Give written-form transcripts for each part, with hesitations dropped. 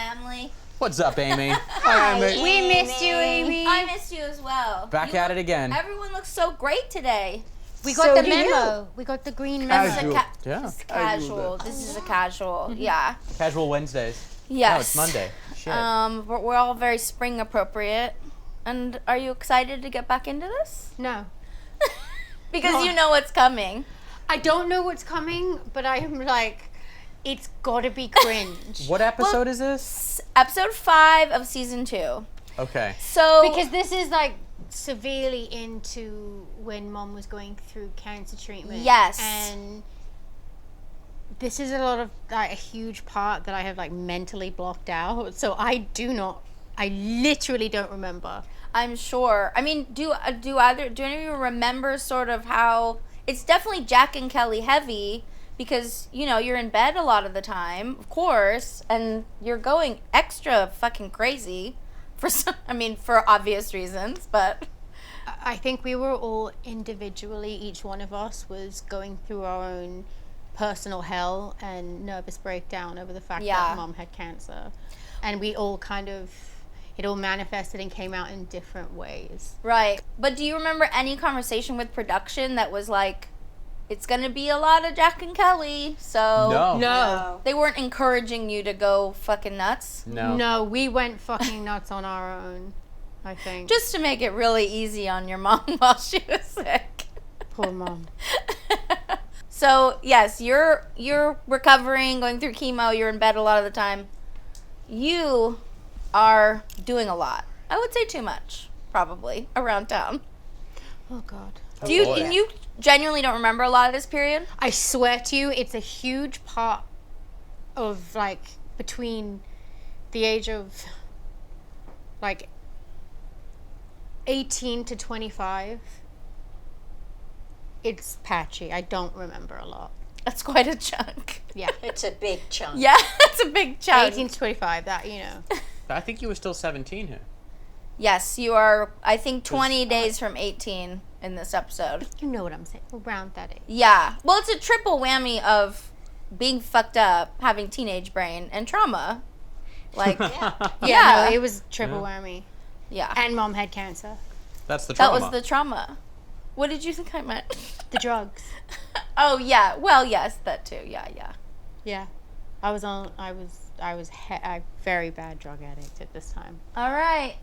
family. What's up, Amy? Hi, Amy. We missed you, Amy. I missed you as well. Back at it again. Everyone looks so great today. We got the memo. We got the green memo. Casual. Yeah. This is casual. This is a casual. Yeah. Casual Wednesdays. Yes. No, it's Monday. Shit. We're all very spring appropriate. And are you excited to get back into this? No. Because you know what's coming. I don't know what's coming, but I am like, it's gotta be cringe. What episode is this? Episode 5 of season 2. Okay. So Because this is like severely into when Mom was going through cancer treatment. Yes. And this is a lot of like a huge part that I have like mentally blocked out. So I literally don't remember. I'm sure. I mean, do any of you remember sort of how it's definitely Jack and Kelly heavy because, you know, you're in bed a lot of the time, of course, and you're going extra fucking crazy for obvious reasons, but I think we were all individually, each one of us was going through our own personal hell and nervous breakdown over the fact that Mom had cancer. And we all it all manifested and came out in different ways. Right. But do you remember any conversation with production that was like, it's going to be a lot of Jack and Kelly, so... No. They weren't encouraging you to go fucking nuts? No, we went fucking nuts on our own, I think. Just to make it really easy on your mom while she was sick. Poor Mom. So, yes, you're recovering, going through chemo, you're in bed a lot of the time. You are doing a lot. I would say too much, probably, around town. Oh, God. You genuinely don't remember a lot of this period? I swear to you, it's a huge part of, like, between the age of, like, 18 to 25. It's patchy. I don't remember a lot. That's quite a chunk. Yeah. It's a big chunk. Yeah, it's a big chunk. 18 to 25, that, you know. I think you were still 17 here. Yes, you are, I think, 20 days from 18 in this episode. You know what I'm saying. Around that age. Yeah. Well, it's a triple whammy of being fucked up, having teenage brain, and trauma. Like, Yeah, no, it was triple whammy. Yeah. And Mom had cancer. That's the That trauma. was the trauma. What did you think I meant? The drugs. Oh, yeah. Well, yes, that too. Yeah. Yeah. I was a very bad drug addict at this time. All right.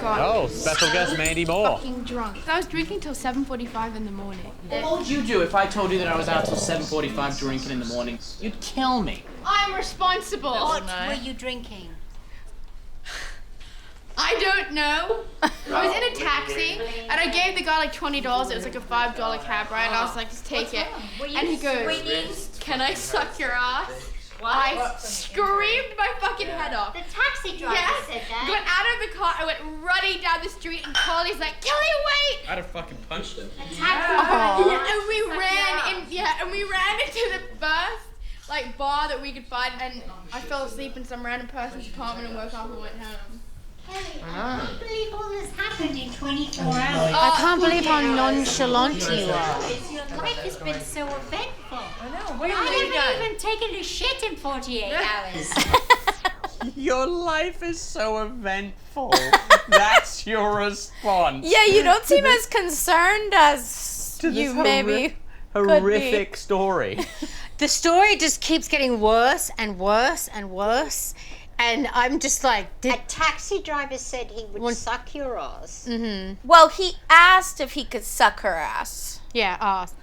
Oh, special guest Mandy Moore. Fucking drunk. I was drinking till 7:45 in the morning. What would you do if I told you that I was out till 7:45 drinking in the morning? You'd kill me. I'm responsible. What were you drinking? I don't know. I was in a taxi and I gave the guy like $20. It was like a $5 cab ride. And I was like, just take it. And he goes, "Can I suck your ass?" I screamed my fucking head off. The taxi driver said that. Got out of the car, I went running down the street and Carly's like, "Kelly, wait!" I'd have fucking punched him. And we ran into the first like bar that we could find, and I fell asleep in some random person's apartment and woke up and went home. Kelly, I can't believe all this happened in 24 hours. I can't believe how nonchalant you are. Your life has been so eventful. I know. What I have you done? haven't even taken a shit in 48 hours. Your life is so eventful. That's your response. Yeah, you don't seem as concerned as To you this maybe horrific story. The story just keeps getting worse and worse and worse. And I'm just like, A taxi driver said he would suck your ass. Well, he asked if he could suck her ass. yeah, ass.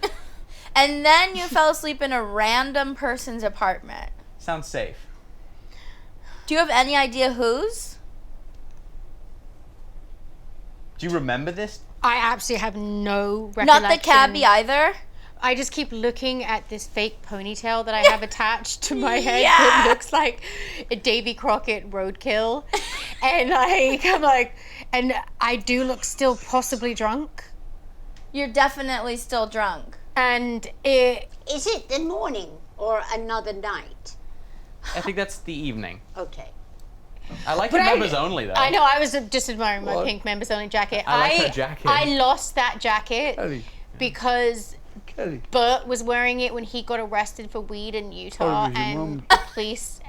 And then you fell asleep in a random person's apartment. Sounds safe. Do you have any idea whose? Do you remember this? I absolutely have no recollection. Not the cabbie either? I just keep looking at this fake ponytail that I have attached to my head Yeah. that looks like a Davy Crockett roadkill. And I'm like, and I do look still possibly drunk. You're definitely still drunk. And it, Is it the morning or another night? I think that's the evening. Okay. I like the members only, though. I know, I was just admiring my What? pink members only jacket. I like her jacket. I lost that jacket Oh, because Kelly. Bert was wearing it when he got arrested for weed in Utah, Probably your and mum. the police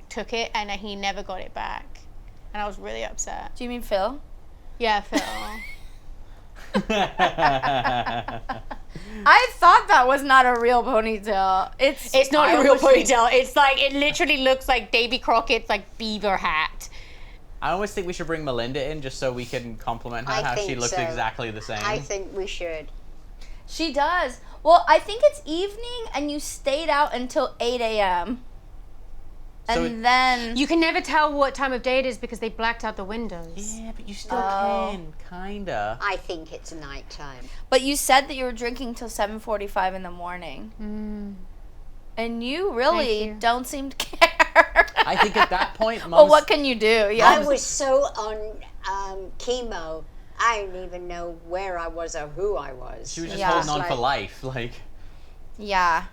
took it, and he never got it back. And I was really upset. Do you mean Phil? Yeah, Phil. I thought that was not a real ponytail. It's not a real ponytail. It's like, it literally looks like Davy Crockett's like beaver hat. I always think we should bring Melinda in just so we can compliment her I how she think looks so. exactly the same. I think we should. She does. Well, I think it's evening and you stayed out until 8 a.m. So And then... You can never tell what time of day it is because they blacked out the windows. Yeah, but you still can, kinda. I think it's nighttime. But you said that you were drinking till 7:45 in the morning. And you really Thank you. don't seem to care. I think at that point, Well, Mom's... what can you do? I Yeah. was so on chemo, I didn't even know where I was or who I was. She was just Yeah. holding on Like- for life, like... Yeah.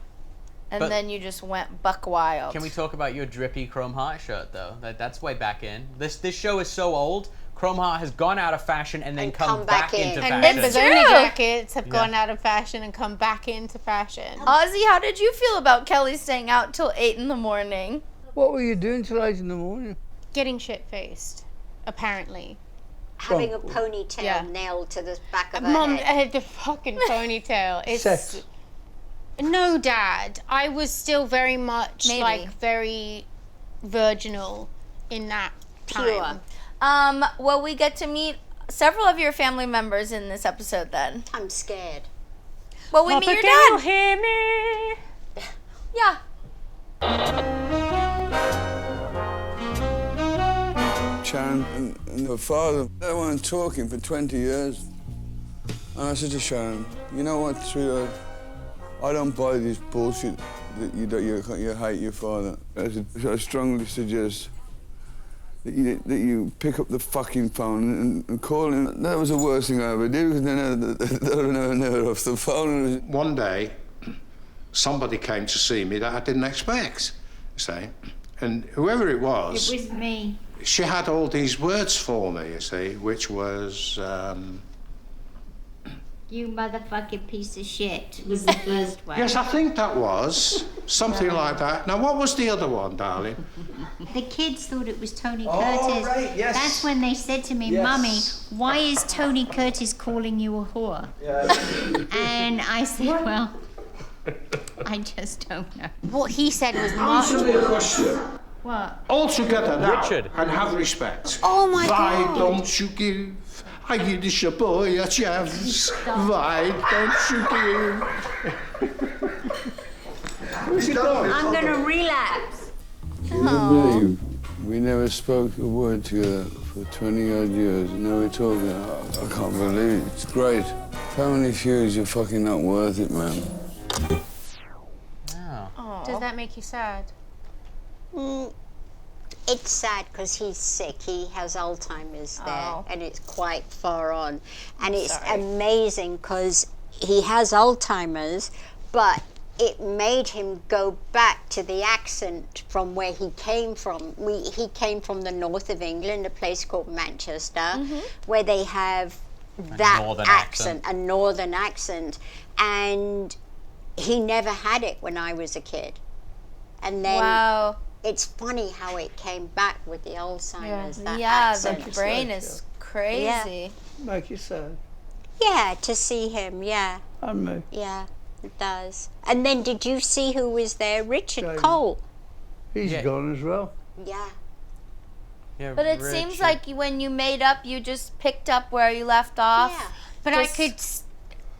And But- then you just went buck wild. Can we talk about your drippy Chrome Heart shirt, though? That's way back in. This show is so old, Chrome Heart has gone out of fashion and then And come come back in. into And fashion. members It's only true. jackets have gone out of fashion and come back into fashion. Ozzy, how did you feel about Kelly staying out till 8 in the morning? What were you doing till 8 in the morning? Getting shit-faced, apparently. Having a ponytail Yeah. nailed to the back of her Mom, I head. had the fucking ponytail. It's Sex. No, Dad. I was still very much Maybe. like very virginal in that time. Pure. Well, we get to meet several of your family members in this episode then. I'm scared. Well, we meet your can you dad. hear me? Yeah. Sharon and her father, they weren't talking for 20 years. And I said to Sharon, you know what, sweetheart? I don't buy this bullshit that you hate your father. I strongly suggest that you pick up the fucking phone and call him. That was the worst thing I ever did because they never off the phone. One day, somebody came to see me that I didn't expect, say, and whoever it was, It was me. she had all these words for me, you see, which was, You motherfucking piece of shit was the first one. yes, I think that was something like that. Now, what was the other one, darling? The kids thought it was Tony Oh, Curtis. right, yes. That's when they said to me, Yes. Mummy, why is Tony Curtis calling you a whore? And I said, well, I just don't know. What he said was Answer much. me a question. What? All together now, Richard. and have respect. Oh my Why God. don't you give a Yiddish boy a chance? Why don't you give? I'm going to relapse. Believe we never spoke a word together for 20-odd years. And now we're talking. I can't believe it. It's great. Family feuds, you're fucking not worth it, man. Does that make you sad? It's sad because he's sick. He has Alzheimer's there, Oh. and it's quite far on. And it's amazing because he has Alzheimer's, but it made him go back to the accent from where he came from. He came from the north of England, a place called Manchester, where they have that northern accent, a northern accent. And he never had it when I was a kid. And then Wow. it's funny how it came back with the Alzheimer's, that Yeah, accent. the brain is crazy. Make you sad. Yeah, to see him, yeah, And me. yeah, it does. And then did you see who was there? Richard Jamie. Cole. He's Yeah. gone as well. Yeah. Yeah, But it seems like when you made up, you just picked up where you left off. Yeah. But Just- I could,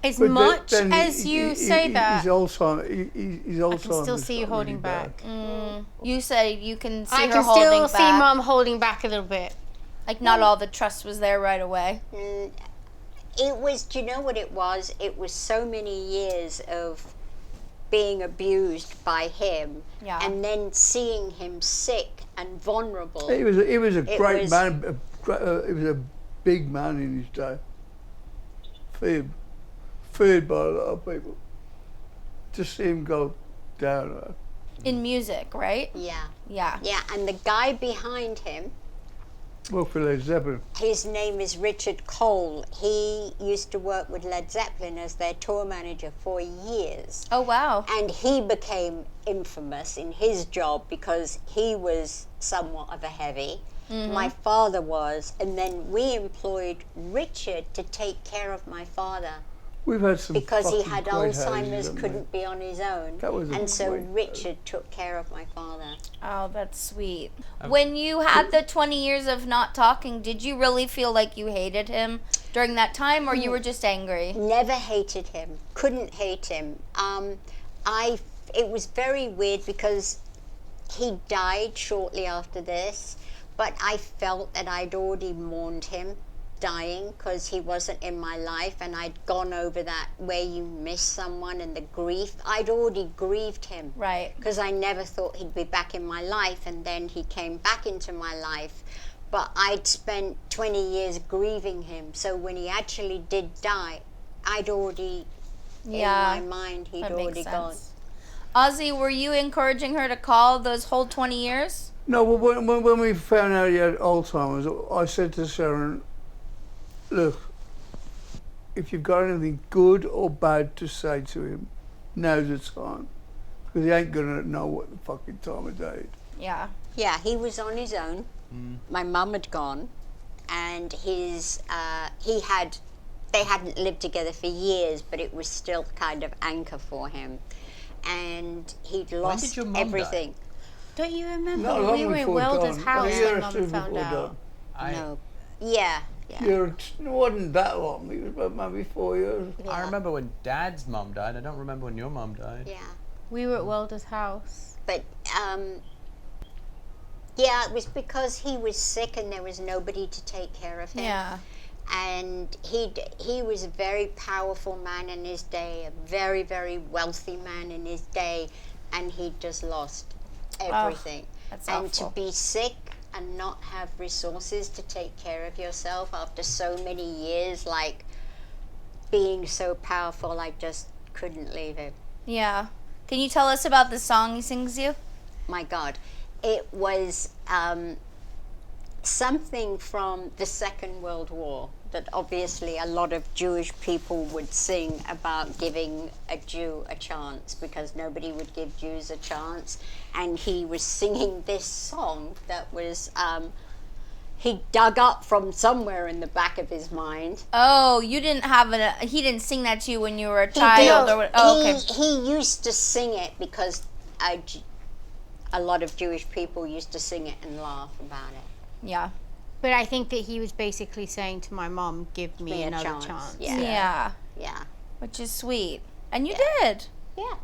as But much then as you say that, His Alzheimer's. His Alzheimer's. I can still see you got holding really bad. back. You say you can see I her can holding still back. see Mom holding back a little bit. Like not all the trust was there right away. It was, do you know what it was? It was so many years of being abused by him, Yeah. and then seeing him sick and vulnerable. He was a It great was- man. He was a big man in his day. Feared by a lot of people. To see him go down. In music, right? Yeah. Yeah. Yeah, and the guy behind him Worked for Led Zeppelin. His name is Richard Cole. He used to work with Led Zeppelin as their tour manager for years. Oh, wow. And he became infamous in his job because he was somewhat of a heavy. Mm-hmm. My father was. And then we employed Richard to take care of my father. We've had some because he had great Alzheimer's, houses, couldn't be on his own. And so Richard took care of my father. Oh, that's sweet. When you had the 20 years of not talking, did you really feel like you hated him during that time, or you were just angry? Never hated him. Couldn't hate him. It was very weird because he died shortly after this, but I felt that I'd already mourned him dying because he wasn't in my life, and I'd gone over that where you miss someone and the grief. I'd already grieved him, right? Because I never thought he'd be back in my life, and then he came back into my life. But I'd spent 20 years grieving him, so when he actually did die, I'd already in my mind he'd already gone. Ozzy, were you encouraging her to call those whole 20 years? No, well, when we found out he had Alzheimer's, I said to Sharon, look, if you've got anything good or bad to say to him, now's the time. Because he ain't going to know what the fucking time of day is. Yeah. Yeah, he was on his own. My mum had gone, and they hadn't lived together for years, but it was still kind of anchor for him. And he'd lost everything. Don't you remember? No, we were in Wildest house when Mum found out. No. Yeah. It wasn't that long. It was about maybe 4 years. Yeah. I remember when Dad's mum died. I don't remember when your mum died. Yeah. We were at Wildest house. But, yeah, it was because he was sick and there was nobody to take care of him. Yeah. And he was a very powerful man in his day, a very, very wealthy man in his day, and he just lost everything. That's and awful. to be sick and not have resources to take care of yourself after so many years, like being so powerful, I just couldn't leave him. Yeah. Can you tell us about the song he sings you? My God. It was something from the Second World War that obviously a lot of Jewish people would sing about giving a Jew a chance, because nobody would give Jews a chance. And he was singing this song that was he dug up from somewhere in the back of his mind. Oh, you didn't have he didn't sing that to you when you were a child? Or what? Oh, okay. He used to sing it because a lot of Jewish people used to sing it and laugh about it. Yeah. But I think that he was basically saying to my mom, give me another chance. Yeah. Which is sweet. And you did. Yeah.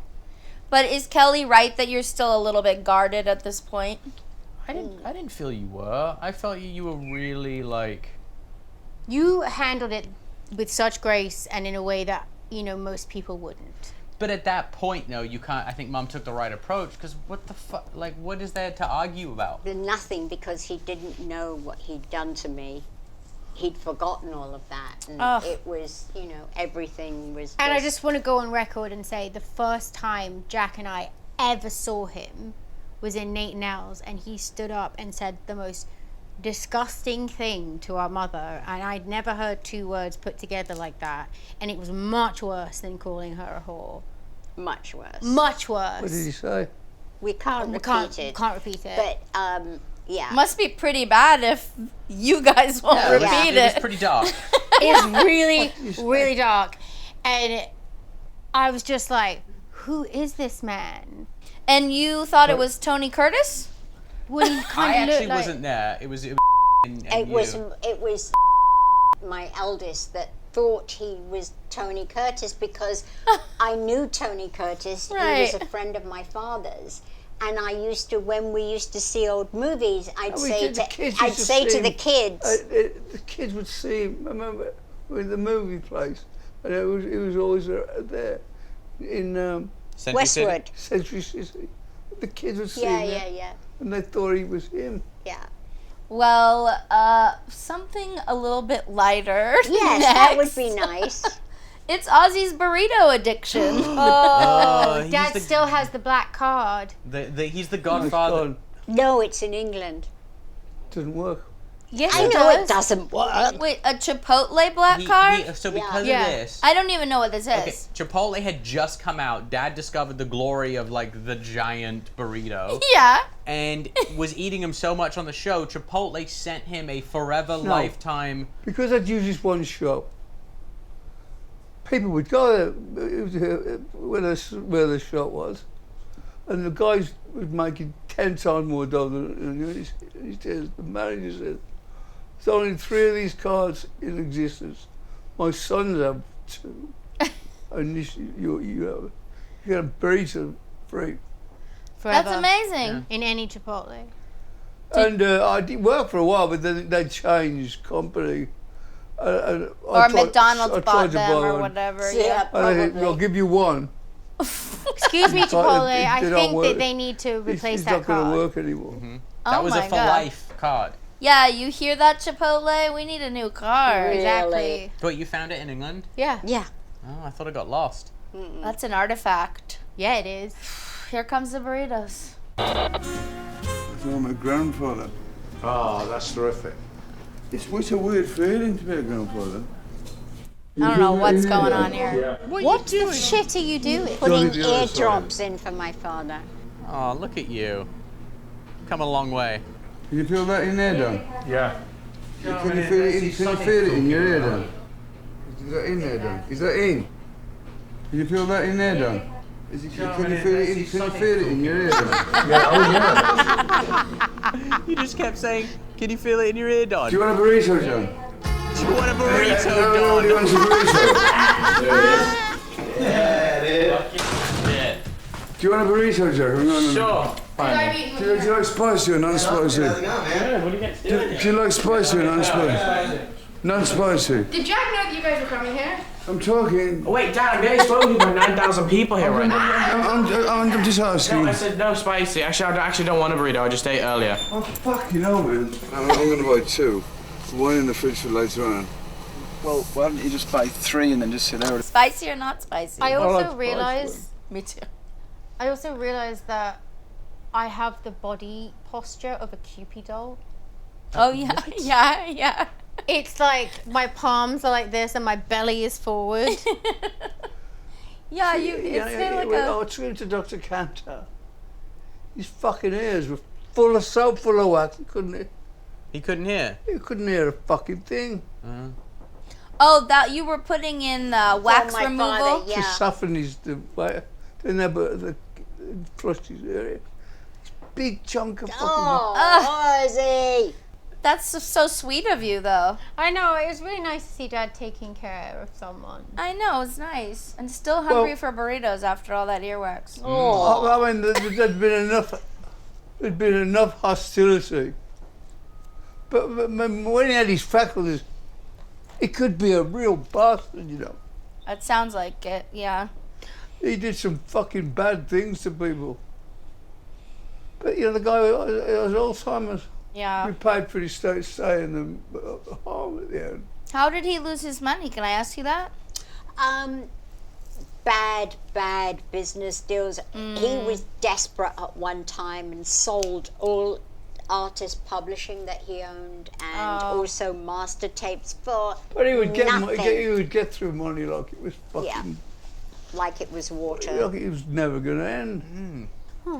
But is Kelly right that you're still a little bit guarded at this point? I didn't feel you were. I felt you were really like... You handled it with such grace and in a way that, most people wouldn't. But at that point, no, you can't. I think Mom took the right approach, because what the fuck? Like, what is there to argue about? Nothing, because he didn't know what he'd done to me. He'd forgotten all of that. And it was, everything was. And I just want to go on record and say the first time Jack and I ever saw him was in Nate Nell's, and he stood up and said the most disgusting thing to our mother, and I'd never heard two words put together like that, and it was much worse than calling her a whore. Much worse. Much worse. What did he say? We can't repeat it. Can't repeat it. But yeah. Must be pretty bad if you guys won't repeat it. It was pretty dark. It was really, really dark, and I was just like, "Who is this man?" And you thought it was Tony Curtis? Well, he I actually wasn't there. It was my eldest that thought he was Tony Curtis, because I knew Tony Curtis. Right. He was a friend of my father's, and I used to, when we used to see old movies, I'd say to the kids. The kids would see him. I remember with the movie place, and it was always there in Westwood. Century City. The kids would see him. Yeah. And they thought he was him. Yeah. Well, something a little bit lighter. Yes, next. that would be nice. It's Ozzy's burrito addiction. Dad still has the black card. He's the godfather. No, it's in England. Doesn't work. Yes, I know it doesn't work. Wait, a Chipotle black card? So because of this, I don't even know what this is. okay, Chipotle had just come out. Dad discovered the glory of like the giant burrito. Yeah. And was eating him so much on the show, Chipotle sent him a forever lifetime. Because I'd use this one shop. People would go there where the shop was, and the guys was making 10 times more dough than he says. The manager said, "There's only 3 of these cards in existence. My sons have 2, and this, you get a burrito free." Forever. That's amazing. In any Chipotle. And I did work for a while, but then they changed company. Or McDonald's bought them or whatever. Yeah, probably. I'll give you one. Excuse me, Chipotle. I think that they need to replace it's that not going card. to work anymore. That was a for life card. Yeah, you hear that, Chipotle? We need a new card. Really? Exactly. Wait, you found it in England? Yeah. Yeah. Oh, I thought it got lost. That's an artifact. Yeah, it is. Here comes the burritos. It's all my grandfather. Oh, that's terrific. It's a weird feeling to be a grandfather. I don't know what's going on here. What the shit are you doing? Putting eardrops in for my father. Oh, look at you. Come a long way. Can you feel that in there, Don? Yeah. Can you feel it in your ear, Don? Is that in there, Don? Is that in? Can you feel that in there, Don? Can you feel it in your ear, Don? Yeah, oh yeah. You just kept saying, "Can you feel it in your ear, Don?" Do you want a burrito, John? Do you want a burrito, Don? Nobody wants a burrito. Do you want a burrito, John? No. Sure. Do you like spicy or non-spicy? Do you like spicy or non-spicy? Non-spicy. Did Jack know that you guys were coming here? I'm talking. Oh, wait, Dad, I'm getting spoken by 9,000 people here right now. I'm just asking. No, I said no spicy. Actually, I actually don't want a burrito. I just ate earlier. Oh, fucking hell, man. I'm going to buy 2. One in the fridge for later on. Well, why don't you just buy 3 and then just sit there? Spicy or not spicy? I also realized. Me too. I also realized that I have the body posture of a Cupid doll. Oh yeah, yeah. It's like my palms are like this and my belly is forward. Yeah, you. It's like I was talking to Dr. Cantor. His fucking ears were full of soap, full of wax. He couldn't hear. He couldn't hear a fucking thing. Oh, that you were putting in wax removal? Father, yeah. To soften his the flushed his area. Big chunk of fucking. Ozzy! That's so sweet of you, though. I know, it was really nice to see Dad taking care of someone. I know, it's nice. And still hungry for burritos after all that earwax. Oh, I mean, there'd been enough hostility. But when he had his faculties, he could be a real bastard, you know. That sounds like it, yeah. He did some fucking bad things to people. But, you know, the guy has Alzheimer's. Yeah. We paid for his stay in the home at the end. How did he lose his money? Can I ask you that? Bad business deals. He was desperate at one time and sold all artist publishing that he owned and also master tapes for But he would nothing. he would get through money like it was fucking... like it was water. Like it was never going to end.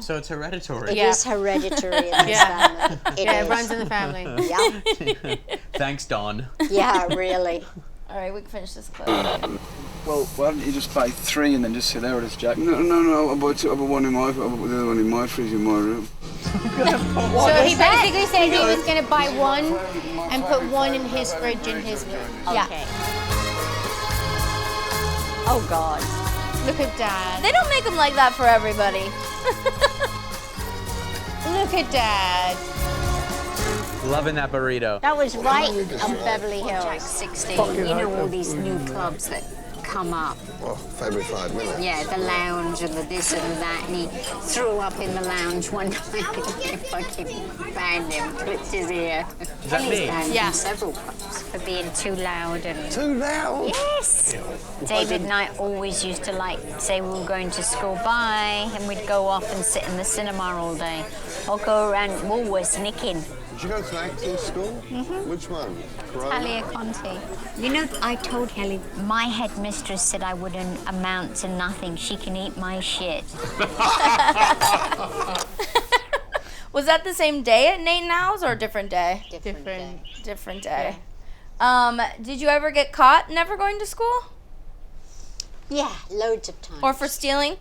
So it's hereditary. It is hereditary in this family. It runs in the family. Yeah. Thanks, Don. Yeah, really. All right, we can finish this clip. Well, why don't you just buy 3 and then just sit there with us, Jack? No. I bought 2. I bought one in my. I bought the other one in my fridge in my room. So he basically said he was going to buy 1 and put 1 in his fridge in his room. Okay. Oh, God. Look at Dad. They don't make them like that for everybody. Look at Dad. Loving that burrito. That was right on Beverly Hills. 16. You know all these new clubs that come up. Well, February 5 minutes. Yeah, the lounge and the this and the that, and he threw up in the lounge one night. They fucking banned him, clipped his ear. Is that me? Yeah. Several clubs for being too loud and. Too loud? Yes. David and I always used to say we were going to school, bye, and we'd go off and sit in the cinema all day, or go around Woolworths nicking Did you go to acting school? Mhm. Which one? Talia Conti. You know, I told Kelly, my headmistress said I wouldn't amount to nothing. She can eat my shit. Was that the same day at Nate Now's or a different day? Different day. Did you ever get caught never going to school? Yeah, loads of times. Or for stealing?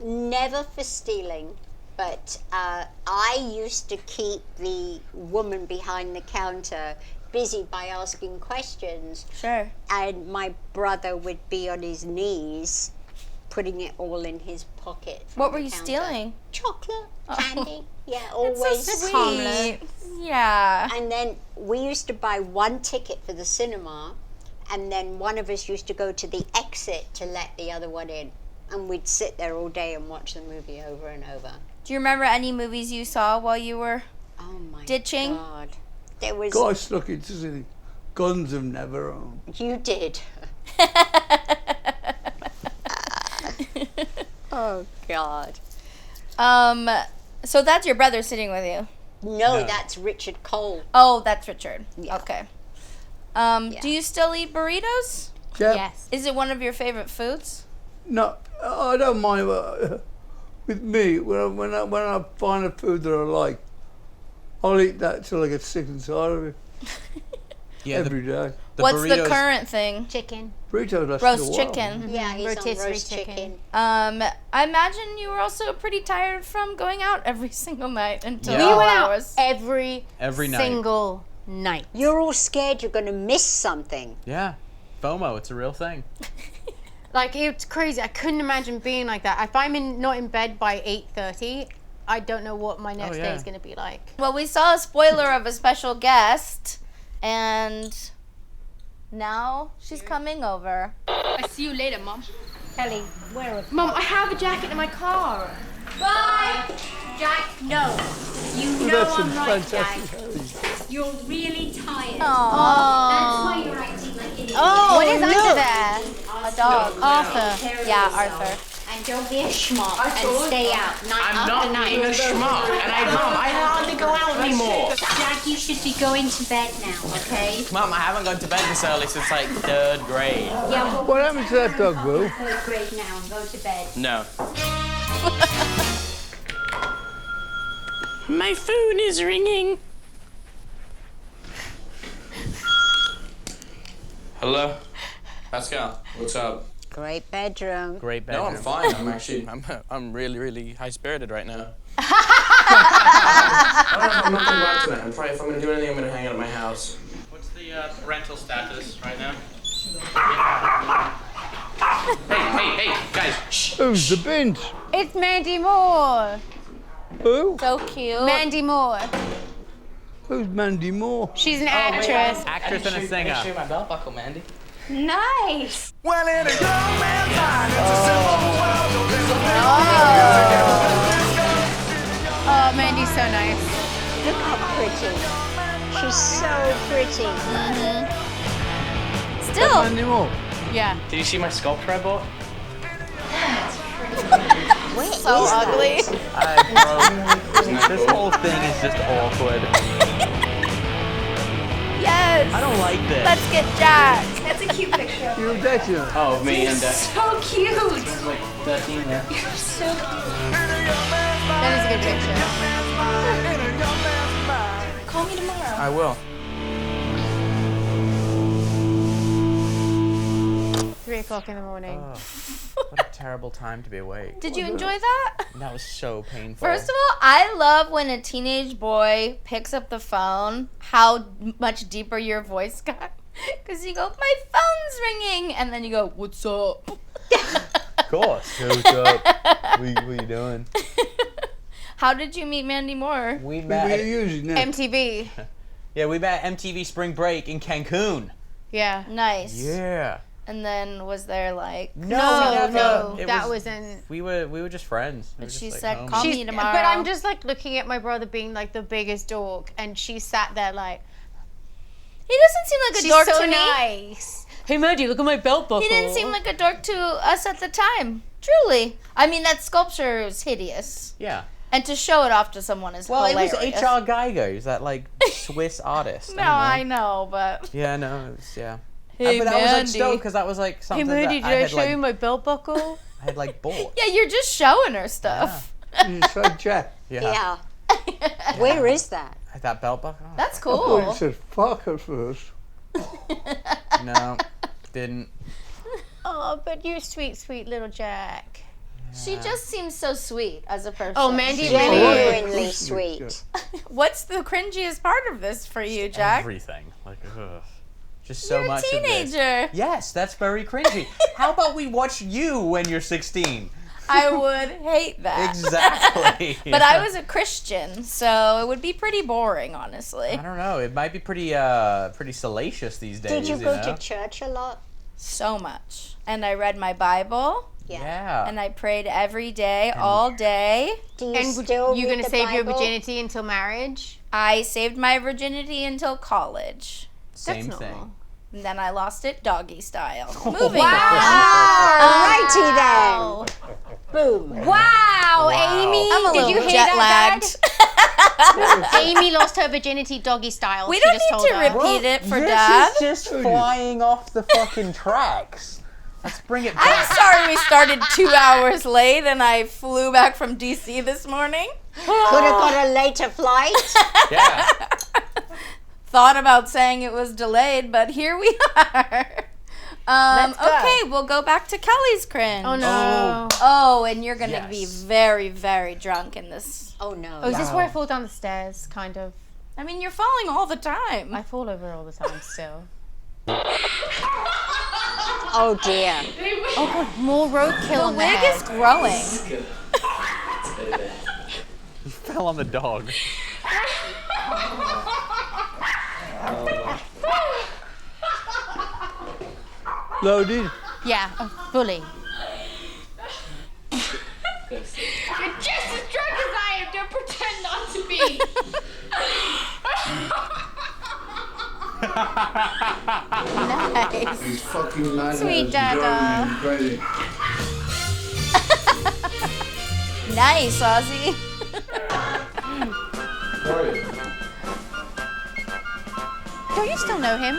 Never for stealing, but I used to keep the woman behind the counter busy by asking questions. Sure. And my brother would be on his knees, putting it all in his pocket. What were you stealing? Chocolate, candy. Yeah, That's always so harmless. sweet. Yeah. And then we used to buy one ticket for the cinema, and then one of us used to go to the exit to let the other one in. And we'd sit there all day and watch the movie over and over. Do you remember any movies you saw while you were ditching? God. There was... Guy stuck into the Guns of Never Owned. You did. Oh, God. So that's your brother sitting with you? No, that's Richard Cole. Oh, that's Richard. Yeah. Okay. Do you still eat burritos? Yeah. Yes. Is it one of your favorite foods? No, I don't mind. With me, when I find a food that I like, I'll eat that till I get sick and tired of it. Yeah, Every day. What's the current thing? Chicken. Burrito lasts Roast a while. chicken. Yeah, he's Rotisserie on roast chicken. I imagine you were also pretty tired from going out every single night until Yeah. We all went out hours. Every night. single night. You're all scared you're going to miss something. Yeah. FOMO, it's a real thing. Like, it's crazy. I couldn't imagine being like that. If I'm not in bed by 8:30, I don't know what my next day is going to be like. Well, we saw a spoiler of a special guest, and now she's coming over. I see you later, Mom. Kelly, where are Mom, I have a jacket in my car. Bye! Jack, no. You Well, know that's some I'm right, Jack. fantastic. You're really tired. Aww. That's why you're acting like it is. Oh, what is under there? A dog. Arthur. Yeah, Arthur. And don't be a schmuck and stay out night I'm after not night. being a schmuck, and I hardly go out anymore. Jack, you should be going to bed now, okay? Mum, I haven't gone to bed this early since like 3rd grade. Yeah, well, What happened to that dog, Boo? 3rd grade now and go to bed. No. My phone is ringing. Hello? Pascal, what's up? Great bedroom. Great bedroom. No, I'm fine. I'm really, really high-spirited right now. I'm not going to go out tonight. If I'm going to do anything, I'm going to hang out at my house. What's the rental status right now? Hey, guys. Shh. Who's the binge? It's Mandy Moore. Who? So cute. Mandy Moore. Who's Mandy Moore? She's an actress. Actress and a singer. Show you my belt buckle, Mandy. Nice. Well, in a young man's mind, it's a simple world. There's a Oh, Mandy's so nice. Look how pretty. She's so pretty. Still. Mandy Moore. Yeah. Did you see my sculpture I bought? Where So is that? ugly. This whole thing is just awkward. Yes. I don't like this. Let's get Jack. That's a cute picture. You're dating her. Oh, me and So cute. like 13 there. So cute. That is a good picture. Call me tomorrow. I will. 3 o'clock in the morning. What a terrible time to be awake. Did you enjoy that? That was so painful. First of all, I love when a teenage boy picks up the phone, how much deeper your voice got. Because you go, my phone's ringing. And then you go, what's up? Of course. Hey, what's up? What are you doing? How did you meet Mandy Moore? We We're met. using that. MTV. Yeah, we met at MTV Spring Break in Cancun. Yeah. Nice. Yeah. And then was there like... No, It that wasn't. We were just friends. We And were just she like said, homies. call me tomorrow. But I'm just like looking at my brother being like the biggest dork, and she sat there like. He doesn't seem like a She's dork so to me. nice. Hey, Mandy, look at my belt buckle. He didn't seem like a dork to us at the time. Truly. I mean, that sculpture is hideous. Yeah. And to show it off to someone is hilarious. It was H.R. Geiger. He's that like Swiss artist. No, I know, but yeah, no, it was, yeah. Hey, but that was like Mandy. stoked because that was like something Hey, Mandy, that did I had show like you my belt buckle? I had like bought. Yeah, you're just showing her stuff. You said Jack. Yeah. Where is that? That belt buckle. That's I cool. thought you said fuck at first. No, didn't. Oh, but you're sweet, sweet little Jack. She just seems so sweet as a person. Oh, Mandy Genuinely sweet. What's the cringiest part of this for you, Jack? Everything. Like, ugh. Just so You're much a of this. teenager. Yes, that's very cringy. How about we watch you when you're 16? I would hate that. Exactly. But I was a Christian, so it would be pretty boring, honestly. I don't know. It might be pretty salacious these days. Did you go know? to church a lot? So much. And I read my Bible. Yeah. And I prayed every day, all day. Do you And still you read gonna the save your Bible? virginity until marriage? I saved my virginity until college. Same That's thing. normal. And then I lost it doggy style. Moving Alrighty then. Boom. Wow, Amy, I'm a did you little hear jet that, lagged. Dad? Amy lost her virginity doggy style. We she don't just need told to her. repeat it for Dad. This is just flying off the fucking tracks. Let's bring it I'm back. sorry we started 2 hours late and I flew back from DC this morning. Could have got a later flight. Yeah. Thought about saying it was delayed, but here we are. Let's go. Okay, we'll go back to Kelly's cringe. Oh no. Oh, and you're going to be Yes. very, very drunk in this. Oh no. Oh, is this where I fall down the stairs? Kind of. I mean, you're falling all the time. I fall over all the time still. Oh dear. Oh god, more roadkill The on the wig head. is growing. You fell on the dog. Loaded. Yeah, fully. You're just as drunk as I am. Don't pretend not to be. Nice. He's fucking mad. Sweet Dada. Crazy. Nice, Ozzy. Don't you still know him?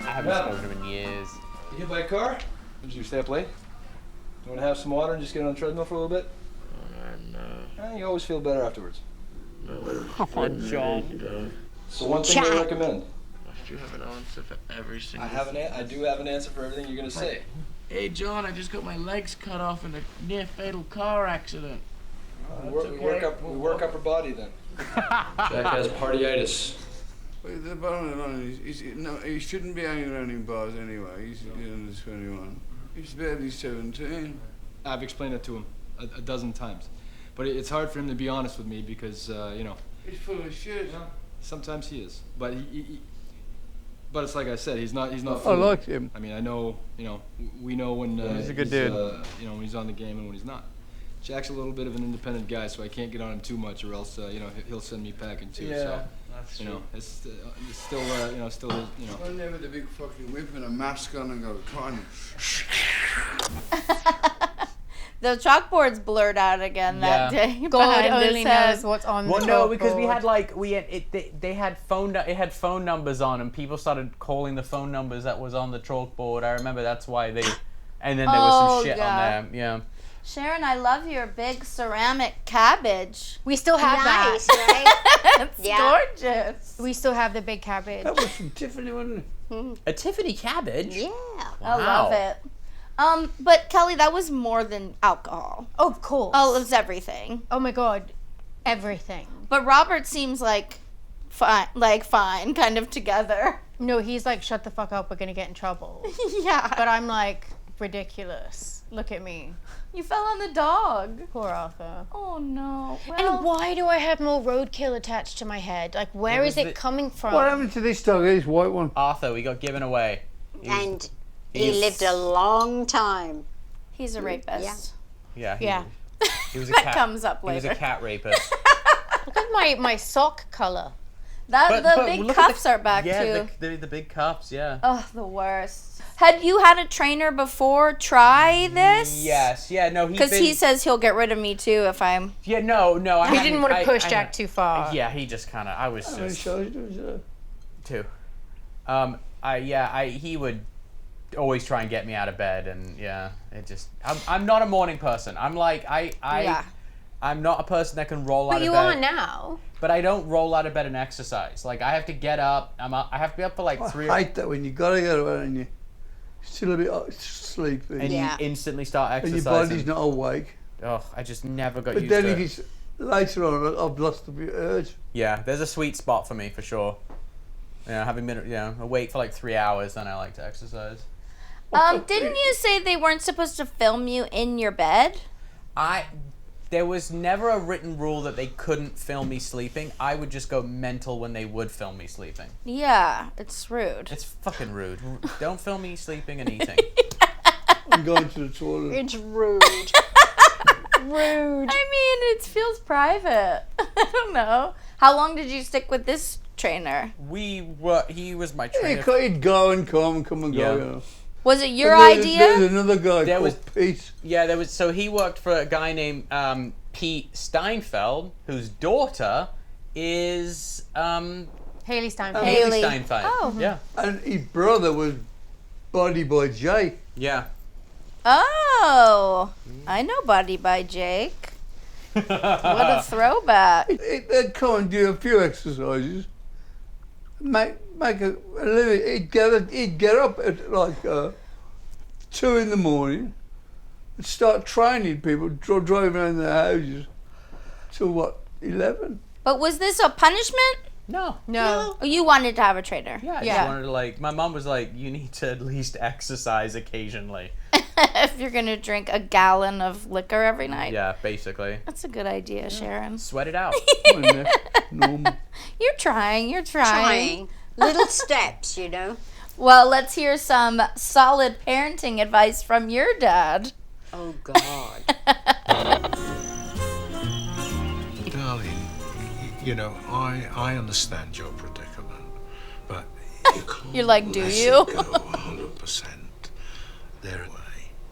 I haven't spoken to him in years. You hit by a car? Did you stay up late? You want to have some water and just get on the treadmill for a little bit? No. You always feel better afterwards. Oh, John. So one thing I recommend. Do you have an answer for every single I do have an answer for everything you're gonna say. Hey John, I just got my legs cut off in a near fatal car accident. We work upper body then. Jack has partyitis. Well, the bottom line is, he shouldn't be hanging around in bars anyway. He's under 21. He's barely 17. I've explained that to him a dozen times, but it's hard for him to be honest with me because He's full of shit. Sometimes he is, but but it's like I said, he's not. I fooling. like him. I mean, I know. We know when He's a good dude. when he's on the game and when he's not. Jack's a little bit of an independent guy, so I can't get on him too much, or else he'll send me packing too. So that's true. it's still still I'll never the big fucking whip and a mask on and go trying. The chalkboard's blurred out again that day. God behind only his head. knows what's on Well, the no, because we chalkboard. had like they had it had phone numbers on, and people started calling the phone numbers that was on the chalkboard. I remember that's why they, and then there was some shit on there. Yeah. Sharon, I love your big ceramic cabbage. We still have Nice, that. right? It's gorgeous. We still have the big cabbage. That was from Tiffany, wasn't it? A Tiffany cabbage. Yeah. I love it. But Kelly, that was more than alcohol. Oh, of course. Oh, it was everything. Oh my god, everything. But Robert seems like fine, kind of together. No, he's like, shut the fuck up, we're gonna get in trouble. Yeah. But I'm like, ridiculous. Look at me. You fell on the dog. Poor Arthur. Oh no. And why do I have more roadkill attached to my head? Like, where is it coming from? What happened to this dog? This white one. Arthur, we got given away. And he lived a long time. He's a rapist. Yeah. Yeah. He was a That cat. comes up He was a later. cat rapist. Look at my sock color. The big look cuffs at are back too. Yeah, the big cuffs, yeah. Oh, the worst. Had you had a trainer before try this? Yes, yeah, no, because he says he'll get rid of me too if I'm. Yeah, no, He didn't want to push Jack too far. Yeah, he just kind of. I was just. Two. He would always try and get me out of bed, and yeah, it just. I'm not a morning person. I'm like I'm not a person that can roll out of bed. But you are now. But I don't roll out of bed and exercise. Like I have to get up. I have to be up for like 3. I hate that when you gotta get up and you're still a bit sleepy. And you instantly start exercising. And your body's not awake. Oh, I just never got used to it. But then later on, I've lost the urge. Yeah, there's a sweet spot for me for sure. Yeah, having been awake for like 3 hours, then I like to exercise. Didn't you say they weren't supposed to film you in your bed? There was never a written rule that they couldn't film me sleeping. I would just go mental when they would film me sleeping. Yeah, it's rude. It's fucking rude. Don't film me sleeping and eating. I'm going to the toilet. It's rude. Rude. I mean, it feels private. I don't know. How long did you stick with this trainer? He was my trainer. He'd go and come and go. You know. Was it your idea? There's another guy called Pete. Yeah, there was. So he worked for a guy named Pete Steinfeld, whose daughter is Haley Steinfeld. Haley Steinfeld. Oh. Yeah. And his brother was Body by Jake. Yeah. Oh, I know Body by Jake. What a throwback. They'd come and do a few exercises. Make a living. He'd get up at like 2 in the morning and start training people, driving around their houses till 11. But was this a punishment? No. Oh, you wanted to have a trainer. Yeah, I just wanted to my mom was like, you need to at least exercise occasionally. If you're going to drink a gallon of liquor every night. Yeah, basically. That's a good idea, Sharon. Sweat it out. Normal. You're trying. Little steps, you know. Well, let's hear some solid parenting advice from your dad. Oh, God. Darling, you know, I understand your predicament, but you can't You're like, do let you? it go 100% their way.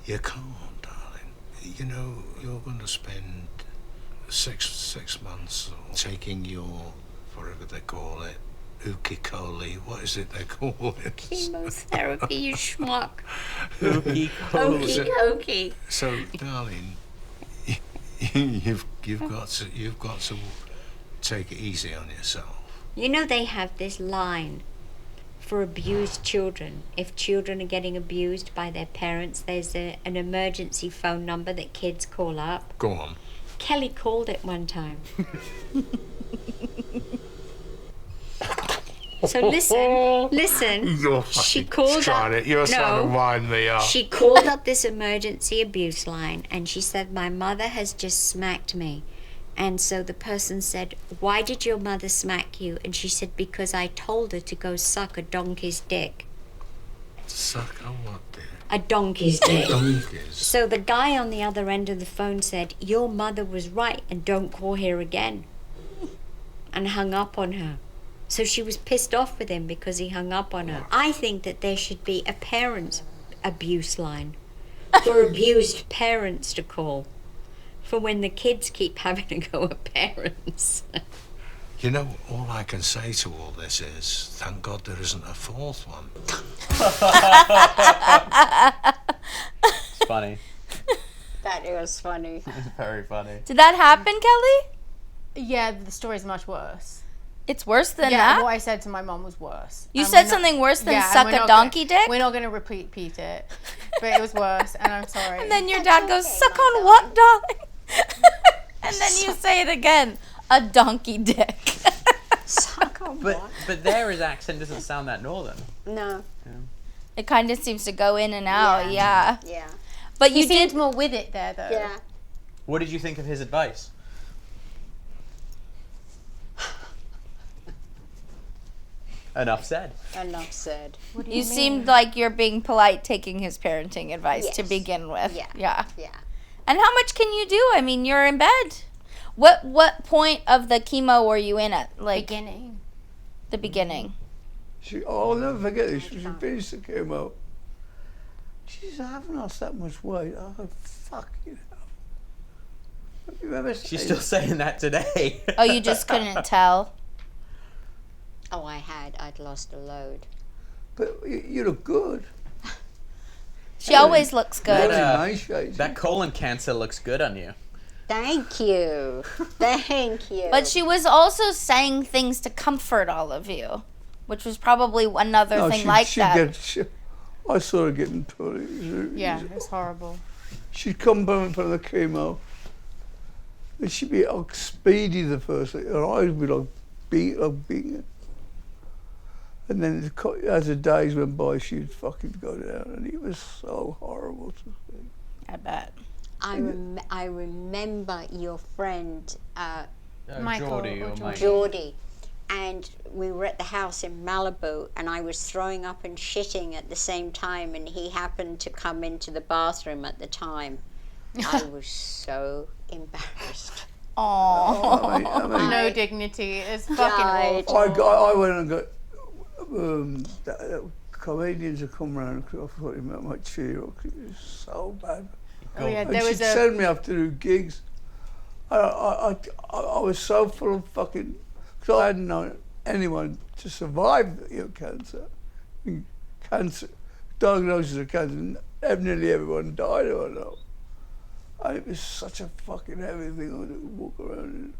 You can't, darling. You know, you're going to spend six months taking your, whatever they call it, ukikoli. What is it they call it? Chemotherapy, you schmuck. Ukikoli. Okey-dokey. So, darling, you've got to take it easy on yourself. You know they have this line for abused children. If children are getting abused by their parents, there's an emergency phone number that kids call up. Go on. Kelly called it one time. So listen. She called up. You're trying to wind me up. She called up this emergency abuse line and she said, my mother has just smacked me. And so the person said, why did your mother smack you? And she said, because I told her to go suck a donkey's dick. Suck a what, dear? A donkey's dick. Donkeys. So the guy on the other end of the phone said, your mother was right and don't call here again. And hung up on her. So she was pissed off with him because he hung up on her. I think that there should be a parents' abuse line for abused parents to call. For when the kids keep having to go at parents. You know, all I can say to all this is, thank God there isn't a fourth one. It's funny. That is funny. It's very funny. Did that happen, Kelly? Yeah, the story's much worse. It's worse than yeah, that? What I said to my mom was worse. You said something worse than suck a donkey dick? We're not going to repeat it. But it was worse, and I'm sorry. And then your dad goes, suck on what, darling? And then you say it again, a donkey dick. Suck on what? But there his accent doesn't sound that northern. No. Yeah. It kind of seems to go in and out, yeah. Yeah. But He you seemed did more with it there, though. Yeah. What did you think of his advice? Enough said. Enough said. What do You mean? seemed like you're being polite taking his parenting advice to Yes. begin with. Yeah. Yeah. Yeah. And how much can you do? I mean, you're in bed. What point of the chemo were you in at? Like Beginning. the beginning? I'll never forget this. She finished the chemo. She said, I haven't lost that much weight. I go, fuck you. Have you ever seen? She's still saying that today. Oh, you just couldn't tell? Oh, I'd lost a load. But you look good. She always looks good. That colon cancer looks good on you. Thank you. Thank you. But she was also saying things to comfort all of you, which was probably another thing that. I saw her getting put. Yeah, it's horrible. She'd come home from the chemo, and she'd be like speedy the first thing. Her eyes would be like beating. And then as the days went by, she'd fucking go down, and it was so horrible to see. I bet. I remember your friend Geordie, and we were at the house in Malibu, and I was throwing up and shitting at the same time, and he happened to come into the bathroom at the time. I was so embarrassed. Aww. No dignity. It's fucking awful. I went and got comedians to come round because I thought he might cheer up. It was so bad. Oh yeah, and she'd send me off to do gigs. I was so full of fucking, because I hadn't known anyone to survive cancer. Diagnosis of cancer, nearly everyone died of it. And it was such a fucking heavy thing to walk around in.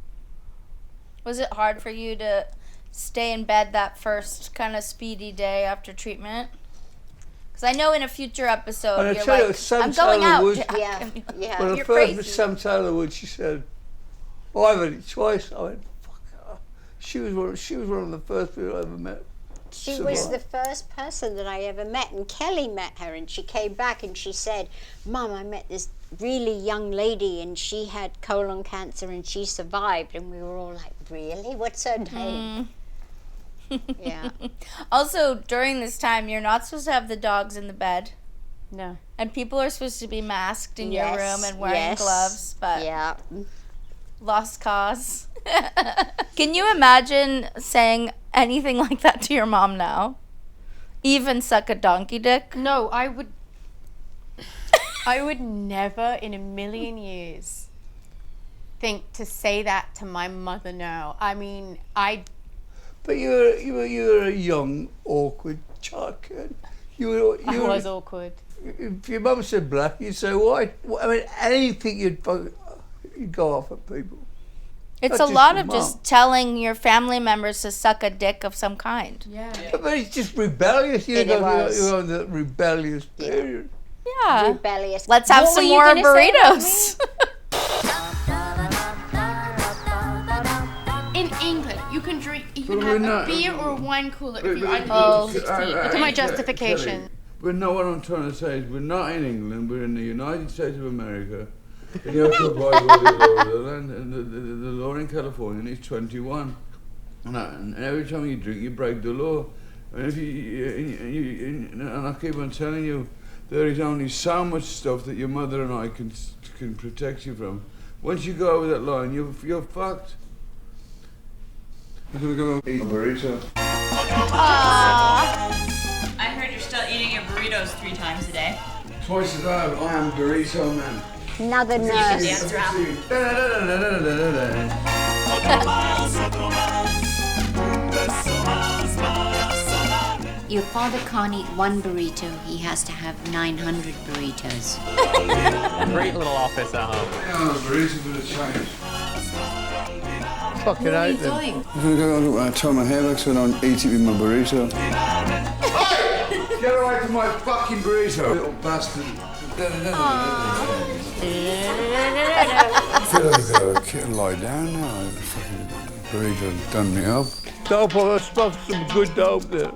Was it hard for you to stay in bed that first kind of speedy day after treatment? Because I know in a future episode you're like, I'm going out. Yeah. When I first met Sam Taylor Wood, she said, "Oh, I've had it twice." I went, "Fuck her." She was one of the first people I ever met. She was the first person that I ever met, and Kelly met her, and she came back and she said, "Mum, I met this really young lady, and she had colon cancer, and she survived." And we were all like, "Really? What's her name?" Yeah. Also, during this time, you're not supposed to have the dogs in the bed. No. And people are supposed to be masked in your room and wearing gloves, but lost cause. Can you imagine saying anything like that to your mom now? Even suck a donkey dick? No, I would never in a million years think to say that to my mother now. I mean, But you were a young, awkward child kid. I was awkward. If your mum said black, you'd say white. I mean, anything you'd go off at people. It's a lot of just telling your family members to suck a dick of some kind. Yeah. But it's just rebellious. You're on the rebellious period. Yeah. Rebellious. Let's have some more burritos. In England, you can have a beer or a wine cooler if you're under Oh, 16. look at my justification. But no, what I'm trying to say is we're not in England, we're in the United States of America. And you have to abide by the law of the land, and the law in California is 21. And every time you drink, you break the law. And if and I keep on telling you, there is only so much stuff that your mother and I can protect you from. Once you go over that line, you're fucked. I'm gonna go eat a burrito. I heard you're still eating your burritos 3 times a day. Twice a day, I am burrito man. Another nurse. Dance rap. Your father can't eat 1 burrito, he has to have 900 burritos. Great little office at home. Yeah, burrito for the change. Fucking hate them. I tie my hair back so I don't eat it with my burrito. Get away from my fucking burrito, little bastard. I feel like I gotta lie down now. Fucking burrito done me up. Dope, I smoked some good dope there.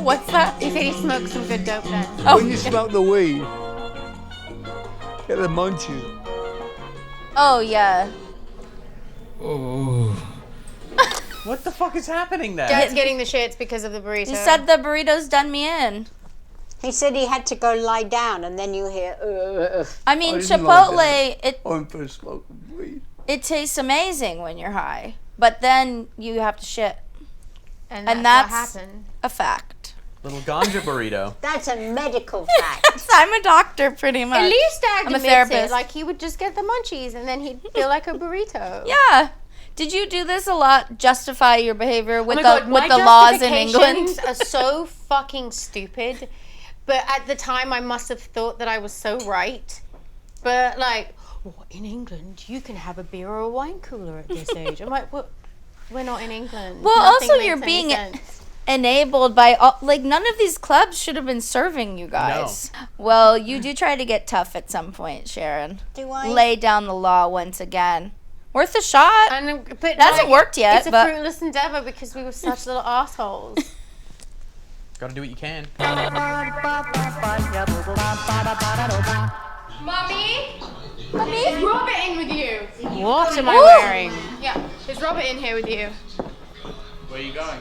What's that? He said he smoked some good dope then. When you smoke the weed, get the munchies. Oh, yeah. Oh. What the fuck is happening there? Dad's getting the shits because of the burrito. He said the burritos done me in. He said he had to go lie down, and then you hear. I mean, didn't Chipotle, like that. I'm for smoking weed. it tastes amazing when you're high, but then you have to shit. And And that's that's what happened. a fact. Little ganja burrito. That's a medical fact. I'm a doctor, pretty much. At least Dad I'm a admits therapist. it. Like, he would just get the munchies and then he'd feel like a burrito. Yeah. Did you do this a lot? Justify your behavior with Oh my God, with my the laws in England? justifications are so fucking stupid. But at the time, I must have thought that I was so right. But like, well, in England, you can have a beer or a wine cooler at this age. I'm like, well, we're not in England. Well, Nothing also makes you're any being sense. enabled by all, like none of these clubs should have been serving you guys. Well, you do try to get tough at some point, Sharon. Do I? Lay down the law once again. Worth a shot. But it hasn't worked yet. It's a but fruitless endeavor because we were such little assholes. Gotta do what you can. Mommy? Is Robert in with you? What am I wearing? Yeah. Is Robert in here with you? Where are you going?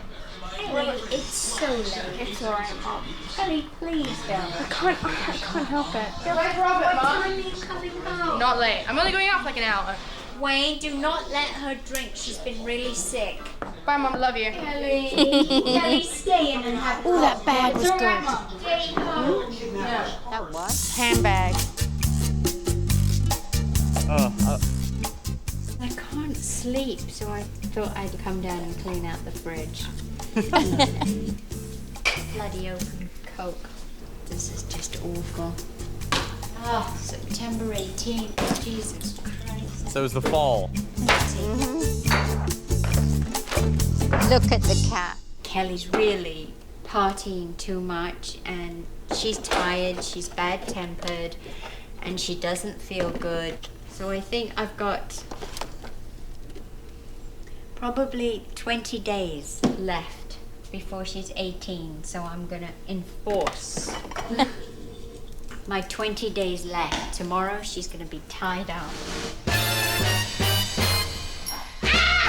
It's so late. It's alright, Mom. Kelly, please don't. I can't help it. Where's Robert, Mom? When are you coming home? Not late. I'm only going out for like an hour. Wayne, do not let her drink. She's been really sick. Bye, Mom. Love you. Kelly, Kelly, stay in and have. Oh, that bag was It's all good. right, Mom. Stay home. That was? Handbag. I can't sleep, so I thought I'd come down and clean out the fridge. Bloody open Coke. This is just awful. Oh, September 18th. Jesus Christ. So it was the fall. Look at the cat. Kelly's really partying too much and she's tired, she's bad-tempered, and she doesn't feel good. So I think I've got probably 20 days left before she's 18, so I'm gonna enforce my 20 days left. Tomorrow she's gonna be tied up.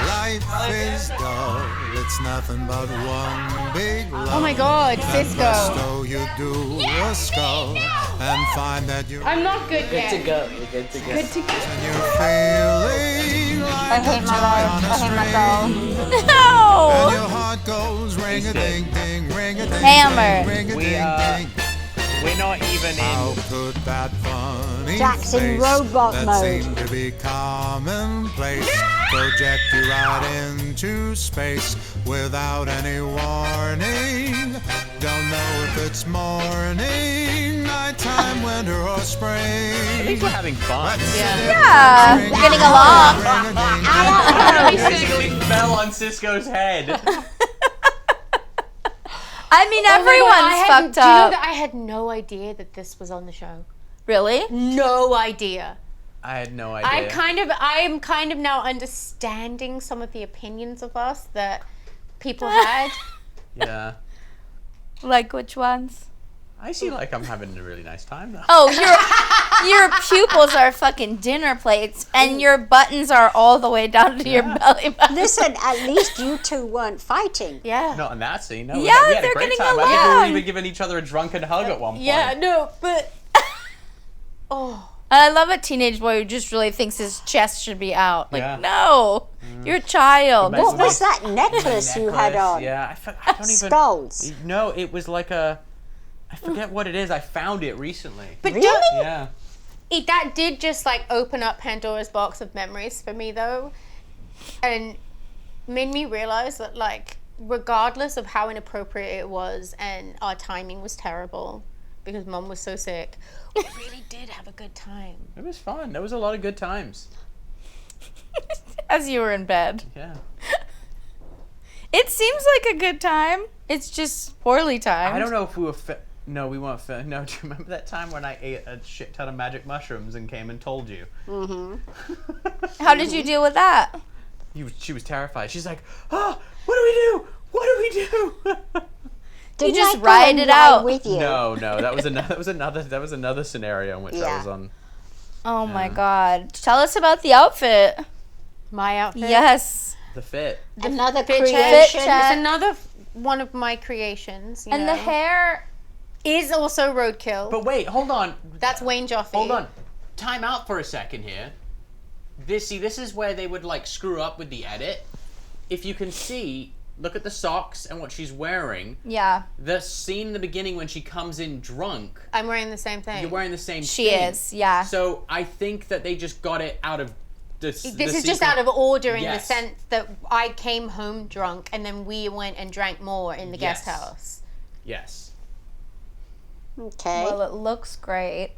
Life is dull, it's nothing but one big love. Oh my God, Cisco. So you do a skull and find that you're I'm not good yet. Good to go. We're good to go. Good to go. and you're feeling like I hate my life. I hate myself. and No. your heart goes ring a ding ding, ring a ding Hammer. ring a We, ding ding. We're not even How in. could that funny Jack's in face robot that mode. seemed to be commonplace project you right into space without any warning? Don't know if it's morning, nighttime, winter, or At spring. least we're having fun. Yeah. We're getting along. Basically fell on Cisco's head. I mean, Oh my God, everyone's fucked Do you know up. that I had no idea that this was on the show? Really? No idea. I had no idea. I am kind of now understanding some of the opinions of us that people had. Yeah. Like which ones? I see like I'm having a really nice time though. Oh, your pupils are fucking dinner plates, and your buttons are all the way down to your belly button. Listen, at least you two weren't fighting. Yeah. Not in that scene. No, Yeah, we had they're a great getting time. I think we were along. even giving each other a drunken hug at one point. Yeah, no, but oh, And I love a teenage boy who just really thinks his chest should be out. Like, Yeah. no, you're a child. What was that necklace you had on? Yeah, I don't even. Skulls. No, it was like a. I forget what it is. I found it recently. but Really? Yeah. that did just like open up Pandora's box of memories for me though, and made me realize that like regardless of how inappropriate it was and our timing was terrible because Mum was so sick, we really did have a good time. It was fun. There was a lot of good times. As you were in bed. Yeah. It seems like a good time. It's just poorly timed. I don't know if we were. No, we weren't. No, do you remember that time when I ate a shit ton of magic mushrooms and came and told you? How did you deal with that? She was terrified. She's like, "Oh, what do we do? What do we do?" Did just I go ride and it lie out. with you? No, that was another scenario in which I Yeah. was on. Oh my God. Tell us about the outfit. My outfit. Yes. The fit. Another Fit check. creation. check. It's another one of my creations. You And know. the hair. is also roadkill. But wait, hold on. That's Wayne Joffe. Hold on. Time out for a second here. This is where they would like screw up with the edit. If you can see, look at the socks and what she's wearing. Yeah. The scene in the beginning when she comes in drunk. I'm wearing the same thing. You're wearing the same She thing. is, yeah. So I think that they just got it out of This is just out of order in the sense that I came home drunk and then we went and drank more in the guest house. Yes. Okay. Well, it looks great.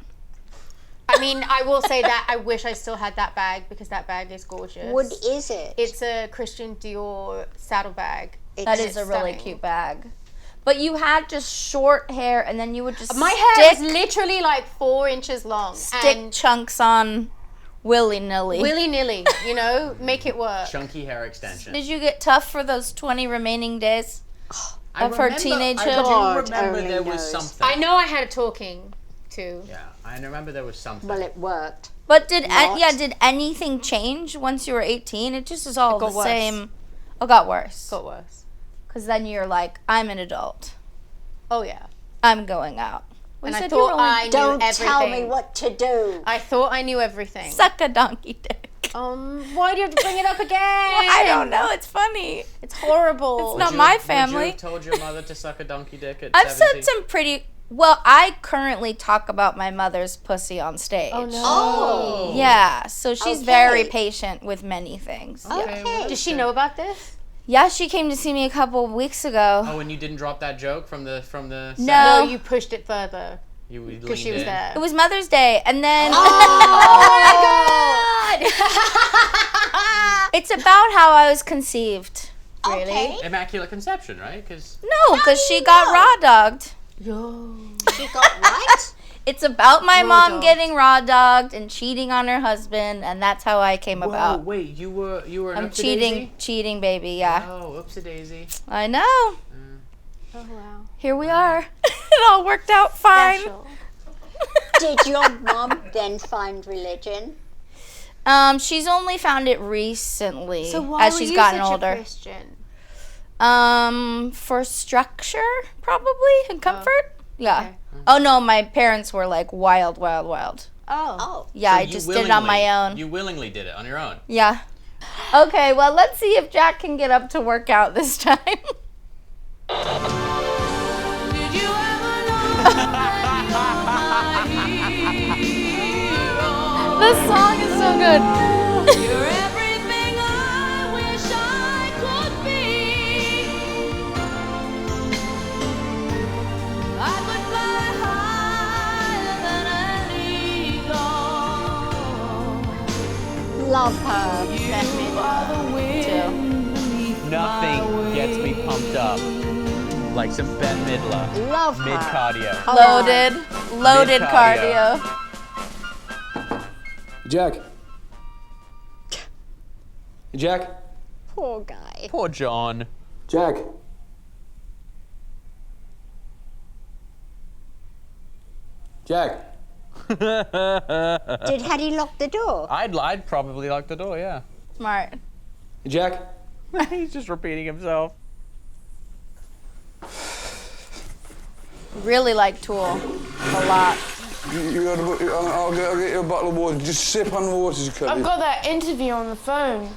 I mean, I will say that I wish I still had that bag because that bag is gorgeous. What is it? It's a Christian Dior saddlebag. That is a really stunning. cute bag. But you had just short hair, and then you would just My hair is literally like 4 inches long. stick chunks on willy-nilly. Willy-nilly, you know, make it work. Chunky hair extension. Did you get tough for those 20 remaining days of her teenagehood? I do remember there was something. I know I had a talking to. Yeah, I remember there was something. Well, it worked. But did anything change once you were 18? It just is all the same. Oh, got worse. Got worse. Because then you're like, I'm an adult. Oh yeah. I'm going out. And I thought I knew Don't everything. tell me what to do. I thought I knew everything. Suck a donkey dick. Why do you have to bring it up again? I don't know. It's funny. It's horrible. It's not my Would family. you have told your mother to suck a donkey dick at I've 17? said some pretty. Well, I currently talk about my mother's pussy on stage. Oh no. Oh. Yeah, so she's Okay. very patient with many things. Okay. Does she know about this? Yeah, she came to see me a couple of weeks ago. Oh, and you didn't drop that joke from the set? No. No, you pushed it further. Because she was there. It was Mother's Day, and then. Oh my God! It's about how I was conceived. Really? Okay. Immaculate conception, right? Because No, because she got raw dogged. Yo. She got what? It's about my Raw mom dogged. getting raw dogged and cheating on her husband, and that's how I came about. Wait, you were an I'm oopsie-daisy? cheating, baby. Yeah. Oh, oopsie daisy. I know. Oh wow. Here we are. It all worked out fine. Special. Did your mom then find religion? She's only found it recently So why as were she's you gotten such older. a Christian? For structure, probably, and comfort. Yeah. okay. Oh no, my parents were like wild. Oh. Yeah, So I you just did it on my own. You willingly did it on your own. Yeah. Okay, well, let's see if Jack can get up to work out this time. This song is so good. You're everything I wish I could be. I could fly higher than an eagle. Love her. You are the wind. Nothing gets me pumped up like some Bette Midler. Love her. Mid cardio. Loaded Mid-cardio. cardio. Jack. Jack. Poor guy. Poor John. Jack. Jack. Had he locked the door? I'd probably lock the door, yeah. Smart. Jack. He's just repeating himself. Really like Tool a lot. I'll get you a bottle of water. Just sip on the water, I've Kelly. got that interview on the phone.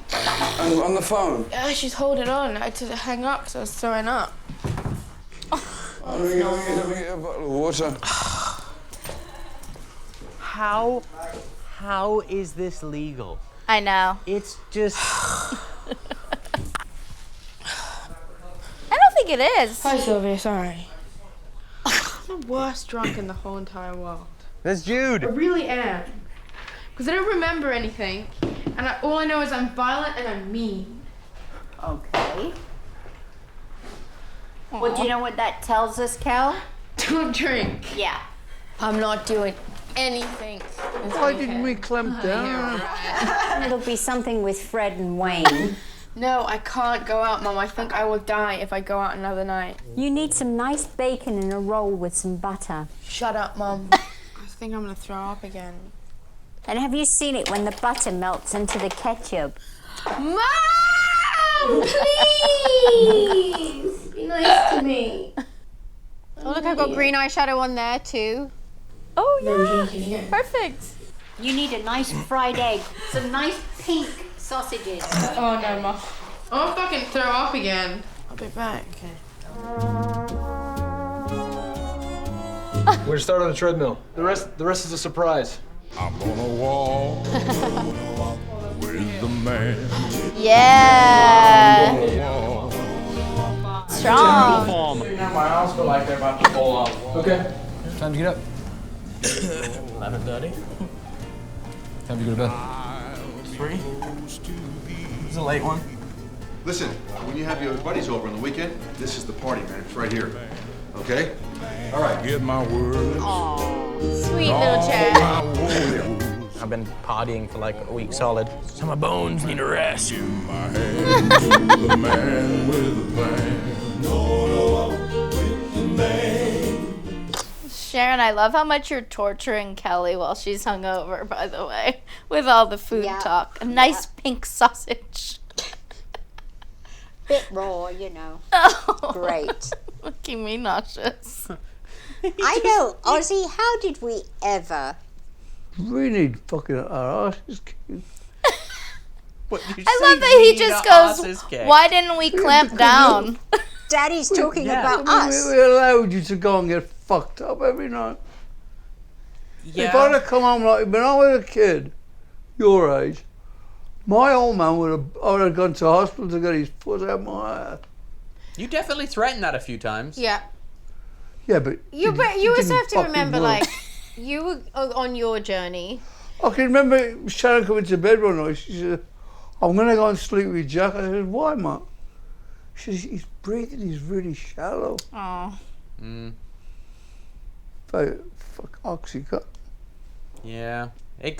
On the phone. She's holding on. I had to hang up because I was throwing up. Let me get you a bottle of water. How is this legal? I know. It's just... I don't think it is. Hi, Sylvia. Sorry. I'm the worst drunk in the whole entire world. That's Jude. I really am. Because I don't remember anything, and all I know is I'm violent and I'm mean. Okay. Well, do you know what that tells us, Cal? Don't drink. Yeah. I'm not doing anything. Why didn't we clamp down? It'll be something with Fred and Wayne. No, I can't go out, Mum. I think I will die if I go out another night. You need some nice bacon and a roll with some butter. Shut up, Mum. I think I'm gonna throw up again. And have you seen it when the butter melts into the ketchup? Mom! Please! Be nice to me. Oh, look, I've got green eyeshadow on there too. Oh, yeah. Perfect. You need a nice fried egg, some nice pink sausages. Oh, no, Mom. I'm gonna fucking throw up again. I'll be back. We're gonna start on the treadmill. The rest is a surprise. I'm gonna walk with the man. Yeah. Typical Strong. form. My arms feel like they're about to fall off. Okay. Time to get up. 11:30. Time to go to bed. 3. It's a late one. Listen, when you have your buddies over on the weekend, this is the party, man. It's right here. Okay? All right. Get my words. Sweet little Chad. I've been partying for like a week solid, so my bones need a rest. Give my hand to the man with the plan. Sharon, I love how much you're torturing Kelly while she's hungover, by the way, with all the food talk. A nice pink sausage. Bit raw, you know. Oh. Great. Making me nauseous. I know, Ozzy, how did we ever? We need fucking our asses kicked. I love that he just goes, why didn't we clamp down? Daddy's talking about I mean, us. we allowed you to go and get fucked up every night. Yeah. If I'd have come home like when I was a kid, your age, my old man I would have gone to hospital to get his foot out my ass. You definitely threatened that a few times. Yeah. Yeah, but You it also didn't have to fucking remember, work. like, you were on your journey. I can remember Sharon coming to bed one night. She said, "I'm gonna go and sleep with Jack." I said, "Why, Mum?" She says, "He's breathing. He's really shallow." Oh. Fuck Oxycontin. Yeah. It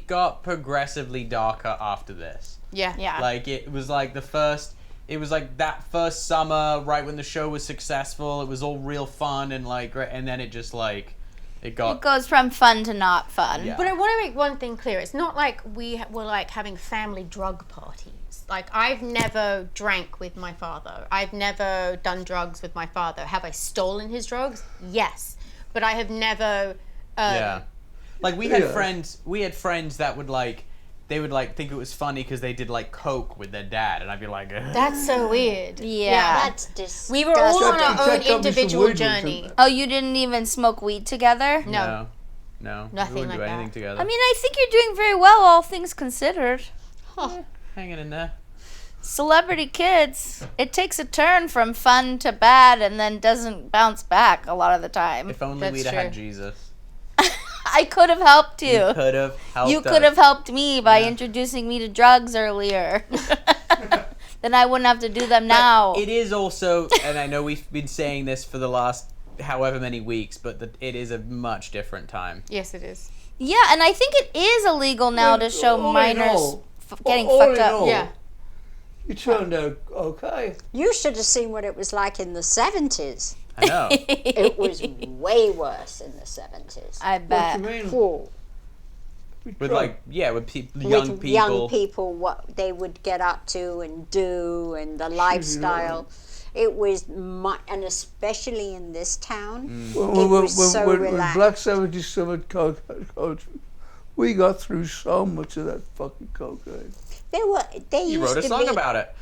got progressively darker after this. Yeah. Yeah. Like it was like that first summer, right when the show was successful, it was all real fun and like, and then it just like, it goes from fun to not fun. Yeah. But I want to make one thing clear. It's not like we were like having family drug parties. Like, I've never drank with my father. I've never done drugs with my father. Have I stolen his drugs? Yes. But I have never... yeah. Like we had friends that would like, they would like think it was funny because they did like coke with their dad, and I'd be like, ugh. That's so weird. Yeah. That's disgusting. We were all on our own individual journey. Oh, you didn't even smoke weed together? No. Nothing we wouldn't like do anything that. together. I mean, I think you're doing very well, all things considered. Yeah, hanging in there. Celebrity kids, it takes a turn from fun to bad and then doesn't bounce back a lot of the time. If only we'd have had Jesus. I could have helped you. You could have helped You could have helped me by introducing me to drugs earlier. Then I wouldn't have to do them now. It is also, and I know we've been saying this for the last however many weeks, but it is a much different time. Yes, it is. Yeah, and I think it is illegal now to show minors getting all fucked in up. all, Yeah. You turned out okay. You should have seen what it was like in the 70s. I know. It was way worse in the 70s. I bet. What do you mean? Cool. With like, yeah, with young With people. young people, what they would get up to and do, and the lifestyle. It was and especially in this town, it was so when relaxed. Black 77 cocaine, we got through so much of that fucking cocaine. They You used wrote a to song be, about it.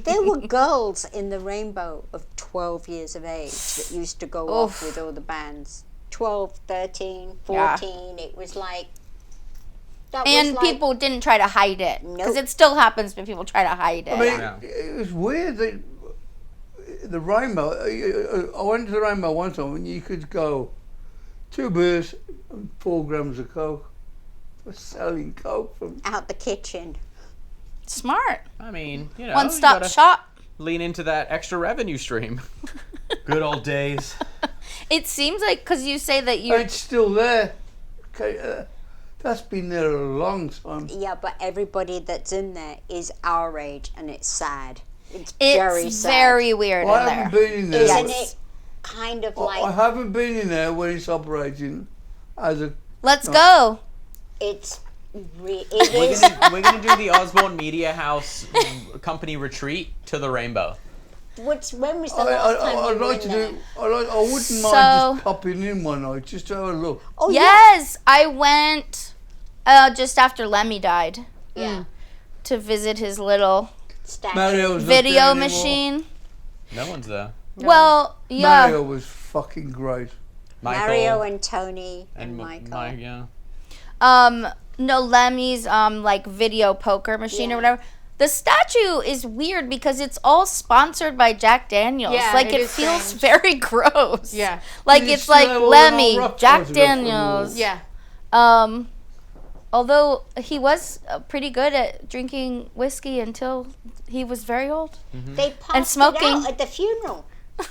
There were girls in the Rainbow of 12 years of age that used to go off with all the bands. 12, 13, 14, it was like... And people didn't try to hide it. Because it still happens when people try to hide it. I mean, it was weird that the Rainbow, I went to the Rainbow one time and you could go 2 beers and 4 grams of coke. For selling coke from... Out the kitchen. Smart. I mean, you know. One-stop you gotta shop. Lean into that extra revenue stream. Good old days. It seems like, because you say that you... It's still there. Okay, that's been there a long time. Yeah, but everybody that's in there is our age, and it's sad. It's It's very weird I in there. haven't been in there. Isn't it kind of like... I haven't been in there when it's operating as a... Let's go. It's... We're gonna do the Osbourne Media House company retreat to the Rainbow. When was the last time I'd you were like to in there? do... I wouldn't mind just popping in one night, just to have a look. Oh, yes, I went just after Lemmy died. Yeah. To visit his little Mario's video not there machine. No one's there. No. Well, yeah. Mario was fucking great. Mario and Tony and Michael. No, Lemmy's like video poker machine or whatever. The statue is weird because it's all sponsored by Jack Daniels. Yeah, like it feels very gross. Yeah. Like it's like Lemmy, Jack Daniels. Yeah. Although he was pretty good at drinking whiskey until he was very old. They passed And smoking. it out at the funeral.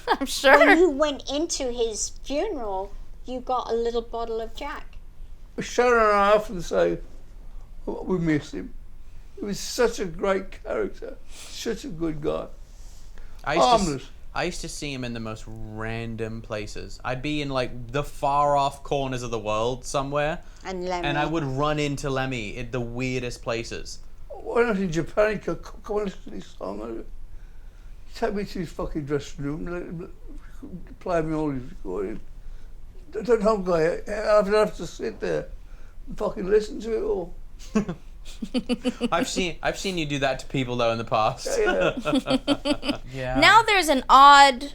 I'm sure. When you went into his funeral, you got a little bottle of Jack. Sharon and I often say, we miss him. He was such a great character, such a good guy. Harmless. I used to see him in the most random places. I'd be in like the far off corners of the world somewhere, and I would run into Lemmy at the weirdest places. Why not in Japan? Come on, listen to this song. Take me to his fucking dressing room, play me all his recordings. Don't have to sit there and fucking listen to it all. I've seen you do that to people though in the past. Yeah. Now there's an odd,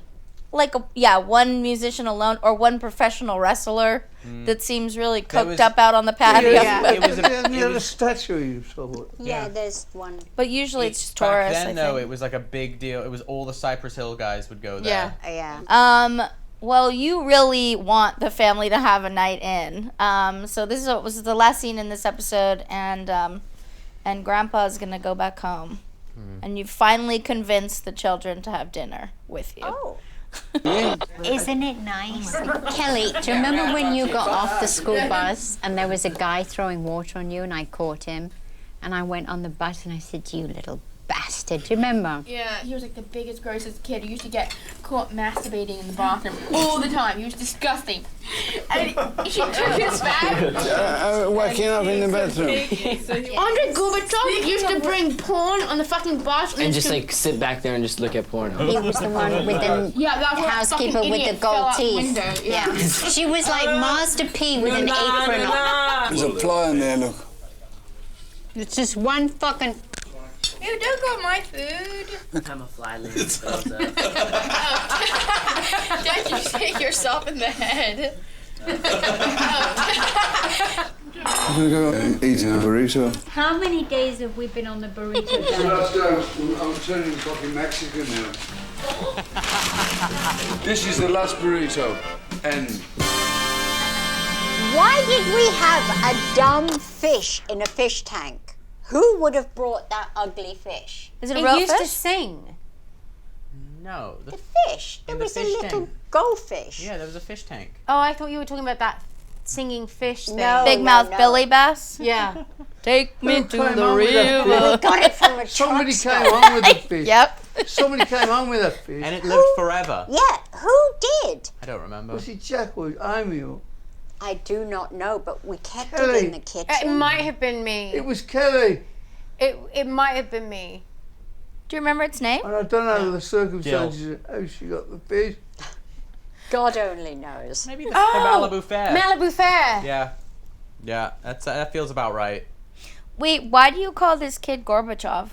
one musician alone or one professional wrestler that seems really coked up out on the patio. It was a statue. Yeah, there's one. But usually it's just back tourists. then, I though, think. it was like a big deal. It was all the Cypress Hill guys would go there. Yeah. Well, you really want the family to have a night in. So this was the last scene in this episode, and Grandpa's gonna go back home, and you've finally convinced the children to have dinner with you. Oh. Isn't it nice? Kelly, do you remember when you got off the school bus and there was a guy throwing water on you and I caught him and I went on the bus and I said, you little bastard. Do you remember? Yeah, he was like the biggest, grossest kid. He used to get caught masturbating in the bathroom all the time. He was disgusting. And he took his bag. Waking up in the bedroom. Andre Gorbachev used to bring porn on the fucking bus. And just like sit back there and just look at porn. He was the one with the housekeeper with the gold teeth. Yeah. She was like Master P with an apron on. There's a fly in there, look. It's just one fucking... Ew, don't go on my food. I'm a fly lady. Don't you shake yourself in the head. I'm gonna go eating a burrito. How many days have we been on the burrito diet? I'm turning fucking Mexican now. This is the last burrito. End. Why did we have a dumb fish in a fish tank? Who would have brought that ugly fish? Is it a real fish? It used to sing. No. The fish. There in the was a fish little tank. goldfish. Yeah, there was a fish tank. Oh, I thought you were talking about that singing fish thing. No, Big mouth Billy Bass? Yeah. Take me to the came on with that river. fish? We got it from a Somebody truck came stop. on with the fish. Yep. Somebody came on with that fish. And it lived forever. Yeah, who did? I don't remember. Was it Jack or Amy? Or? I do not know, but we kept Kelly. it in the kitchen. It might have been me. It was Kelly. It might have been me. Do you remember its name? And I don't know the circumstances of how she got the fish. God only knows. Maybe the Malibu Fair. Malibu Fair. Yeah. Yeah, that feels about right. Wait, why do you call this kid Gorbachev?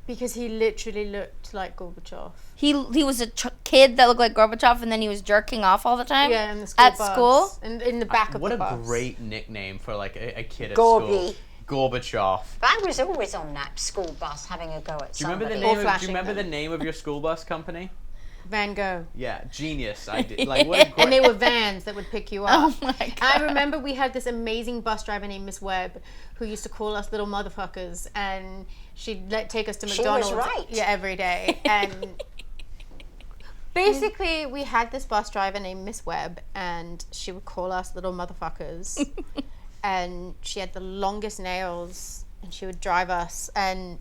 Because he literally looked like Gorbachev. He was a kid that looked like Gorbachev, and then he was jerking off all the time. Yeah, in the school at bus. school. In the back of What the a bus. great nickname for like a kid at Gorby. school. Gorbachev. I was always on that school bus having a go at Do you remember somebody. the name? Do you remember the name of your school bus company? Van Gogh. Yeah, genius. I did. Like what a great. And they were vans that would pick you up. Oh my God. I remember we had this amazing bus driver named Miss Webb who used to call us little motherfuckers, and she'd take us to She McDonald's. was right. Yeah, every day. And basically, we had this bus driver named Miss Webb, and she would call us little motherfuckers. And she had the longest nails, and she would drive us and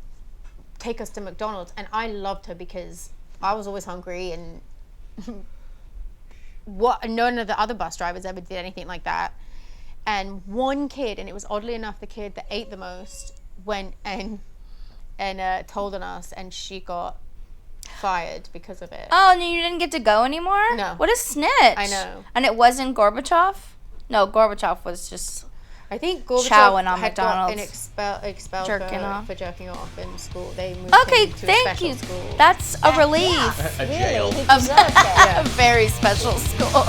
take us to McDonald's. And I loved her because I was always hungry, and none of the other bus drivers ever did anything like that. And one kid, and it was oddly enough the kid that ate the most, went and told on us, and she got fired because of it. Oh, and you didn't get to go anymore? No. What a snitch. I know. And it wasn't Gorbachev? No, Gorbachev was just I think Gorbachev chowing on had got McDonald's. expelled Jerking off. for jerking off in school. They moved Okay, him to a thank special you. school. That's a relief. A jail. He deserved it. A very special school.